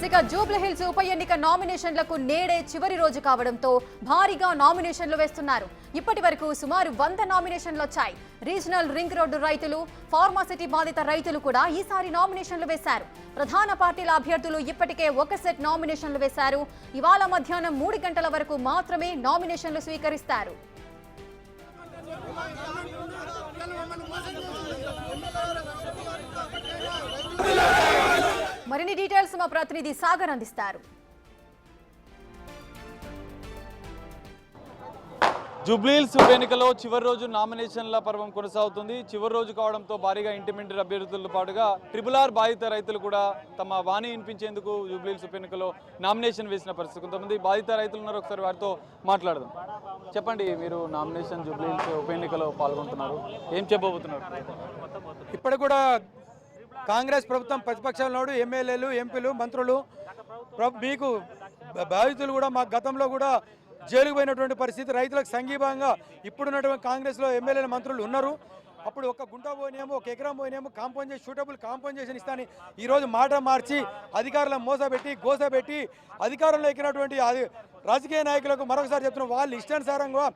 ఇక జూబ్లీహిల్స్ ఉప ఎన్నిక నామినేషన్లకు నేడే చివరి రోజు కావడంతో భారీగా నామినేషన్లు వేస్తున్నారు. ఇప్పటి వరకు సుమారు 100 నామినేషన్లు వచ్చాయి. రీజనల్ రింగ్ రోడ్డు రైతులు, ఫార్మాసిటీ బాధిత రైతులు కూడా ఈసారి నామినేషన్లు వేశారు. ప్రధాన పార్టీల అభ్యర్థులు ఇప్పటికే ఒక సెట్ నామినేషన్లు వేశారు. ఇవాళ మధ్యాహ్నం 3 గంటల వరకు మాత్రమే నామినేషన్లు స్వీకరిస్తారు. మరిన్ని డీటెయిల్స్ మా ప్రతినిధి సాగర్ అందిస్తారు. జూబ్లీహిల్స్ ఉప ఎన్నికలో చివరి రోజు నామినేషన్ల పర్వం కొనసాగుతుంది. చివరి రోజు కావడంతో భారీగా ఇంటిమెంటరీ అభ్యర్థులతో పాటుగా RRR బాధిత రైతులు కూడా తమ వాణి వినిపించేందుకు జూబ్లీహిల్స్ ఉప ఎన్నికలో నామినేషన్ వేసిన పరిస్థితి. కొంతమంది బాధిత రైతులు ఉన్నారు, ఒకసారి వారితో మాట్లాడదాం. చెప్పండి, మీరు నామినేషన్ జూబ్లీహిల్స్ ఉప ఎన్నికలో పాల్గొంటున్నారు, ఏం చెప్పబోతున్నారు? ఇప్పుడు కూడా కాంగ్రెస్ ప్రభుత్వం ప్రతిపక్షంలో ఎమ్మెల్యేలు, ఎంపీలు, మంత్రులు, మీకు బాధితులు కూడా మా గతంలో కూడా జైలుకు పోయినటువంటి పరిస్థితి. రైతులకు సంఘీభావంగా ఇప్పుడున్నటువంటి కాంగ్రెస్లో ఎమ్మెల్యేల మంత్రులు ఉన్నారు. అప్పుడు ఒక గుంట పోయినేమో, ఒక ఎకరం పోయినేమో కాంపౌండ్ సూటబుల్ కాంపౌండేషన్ ఇస్తాను ఈరోజు మాట మార్చి అధికారులను మోసపెట్టి గోసపెట్టి అధికారంలో ఎక్కినటువంటి రాజకీయ నాయకులకు మరొకసారి చెప్తున్నాం, వాళ్ళు ఇష్టానుసారంగా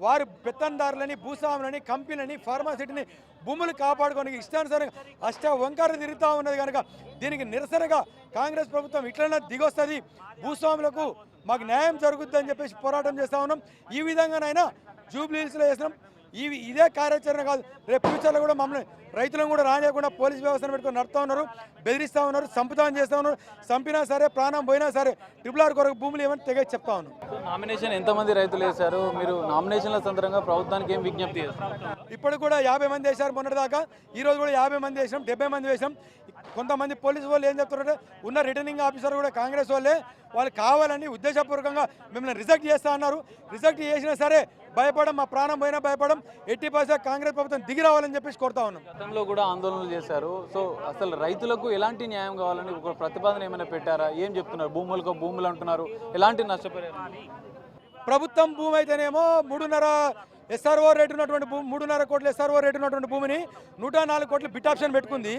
వారు పెత్తందారులని, భూస్వాములని, కంపెనీలని, ఫార్మాసిటీని భూములు కాపాడుకోవడానికి ఇష్టానుసారంగా వంకర తిరుగుతూ ఉన్నది కనుక దీనికి నిరసనగా కాంగ్రెస్ ప్రభుత్వం ఇట్లనే దిగొస్తుంది, భూస్వాములకు మాకు న్యాయం జరుగుద్దని చెప్పేసి పోరాటం చేస్తూ ఉన్నాం. ఈ విధంగానైనా జూబ్లీహిల్స్లో చేస్తున్నాం. ఇదే కార్యాచరణ కాదు, రేపు ఫ్యూచర్లో కూడా మమ్మల్ని రైతులను కూడా రానియకుండా పోలీస్ వ్యవస్థను పెట్టుకొని నడుతూ ఉన్నారు, బెదిరిస్తూ ఉన్నారు, సంపుతానం చేస్తూ ఉన్నారు. చంపినా సరే, ప్రాణం పోయినా సరే RRR కొరకు భూములు ఏమని తెగ చెప్తా ఉన్నాం. నామినేషన్ ఎంతమంది రైతులు వేశారు? మీరు నామినేషన్ల సందర్భంగా ప్రభుత్వానికి ఏం విజ్ఞప్తి చేస్తారు? ఇప్పుడు కూడా 50 మంది వేశారు మొన్నటిదాకా. ఈరోజు కూడా 50 మంది వేసినాం, 70 మంది వేసాం. కొంతమంది పోలీసు వాళ్ళు ఏం చెప్తున్నారంటే ఉన్న రిటర్నింగ్ ఆఫీసర్ కూడా కాంగ్రెస్ వాళ్ళే, వాళ్ళు కావాలని ఉద్దేశపూర్వకంగా మిమ్మల్ని రిజెక్ట్ చేస్తా అన్నారు. రిజెక్ట్ చేసినా సరే భయపడం, మా ప్రాణం పోయినా భయపడం, 80% కాంగ్రెస్ ప్రభుత్వం దిగి రావాలని చెప్పేసి కోరుతా ఉన్నాం. గతంలో కూడా ఆందోళనలు చేశారు. సో అసలు రైతులకు ఎలాంటి న్యాయం కావాలని ఒక ప్రతిపాదన ఏమైనా పెట్టారా? ఏం చెప్తున్నారు? భూములు అంటున్నారు, ఎలాంటి నష్టపరిహారం? ప్రభుత్వం భూమి అయితేనేమో 3.5 SRO రేటు ఉన్నటువంటి భూమి, 3.5 కోట్ల SRO రేటు ఉన్నటువంటి భూమిని 104 కోట్లు బిట్ ఆప్షన్ పెట్టుకుంది.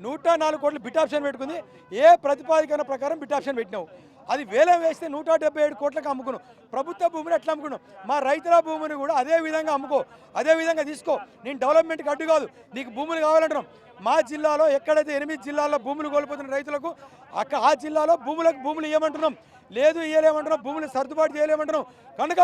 104 కోట్లు బిట్ ఆప్షన్ పెట్టుకుంది. ఏ ప్రతిపాదికన ప్రకారం బిట్ ఆప్షన్ పెట్టినావు? అది వేలం వేస్తే 177 కోట్లకు అమ్ముకున్నావు. ప్రభుత్వ భూమిని ఎట్లా అమ్ముకున్నావు? మా రైతుల భూమిని కూడా అదే విధంగా అమ్ముకో, అదే విధంగా తీసుకో. నేను డెవలప్మెంట్కి అడ్డు కాదు, నీకు భూములు కావాలంటున్నాం. మా జిల్లాలో ఎక్కడైతే 8 జిల్లాల్లో భూములు కోల్పోతున్న రైతులకు ఆ జిల్లాలో భూములు ఇవ్వమంటున్నాం. లేదు ఇవ్వలేమంటున్నాం, భూములు సర్దుబాటు చేయలేమంటున్నాం. కనుక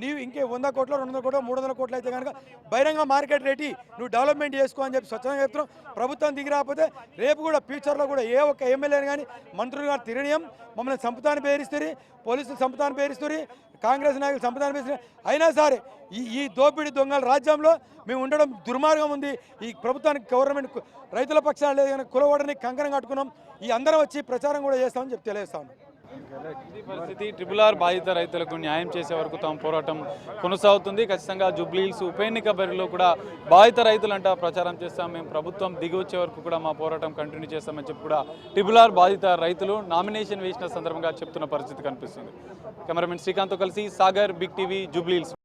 నీవు ఇంకే 100 కోట్లు, 200 కోట్లు, 300 కోట్లు అయితే కనుక బహిరంగ మార్కెట్ రేటు నువ్వు డెవలప్మెంట్ చేసుకో అని చెప్పి స్వచ్ఛంగా చెప్తున్నాం. ప్రభుత్వం దిగి రాకపోతే రేపు కూడా ఫ్యూచర్లో కూడా ఏ ఒక్క ఎమ్మెల్యేని కానీ మంత్రులు కానీ తిరగనీయం. మమ్మల్ని సంపుతాన్ని పేరిస్తుంది, పోలీసులు సంపుతాన్ని పేరిస్తుంది, కాంగ్రెస్ నాయకులు సంపుతాన్ని పేరిస్తుంది. అయినా సరే ఈ దోపిడీ దొంగల రాజ్యంలో మేము ఉండడం దుర్మార్గం ఉంది. ఈ ప్రభుత్వానికి గవర్నమెంట్ రైతుల పక్షాలు లేదు కానీ కులవడానికి కంకణం కట్టుకున్నాం. ఈ అందరం వచ్చి ప్రచారం కూడా చేస్తామని చెప్పి తెలియజేస్తాను. ఇది పరిస్థితి. RRR బాధిత రైతులకు న్యాయం చేసే వరకు తమ పోరాటం కొనసాగుతుంది. ఖచ్చితంగా జూబ్లీహిల్స్ ఉప ఎన్నిక బరిలో కూడా బాధిత రైతులంట ప్రచారం చేస్తాం, మేము ప్రభుత్వం దిగి వచ్చే వరకు కూడా మా పోరాటం కంటిన్యూ చేస్తామని చెప్పి కూడా RRR బాధిత రైతులు నామినేషన్ వేసిన సందర్భంగా చెప్తున్న పరిస్థితి కనిపిస్తుంది. కెమెరామెన్ శ్రీకాంత్తో కలిసి సాగర్, బిగ్ టీవీ, జూబ్లీహిల్స్.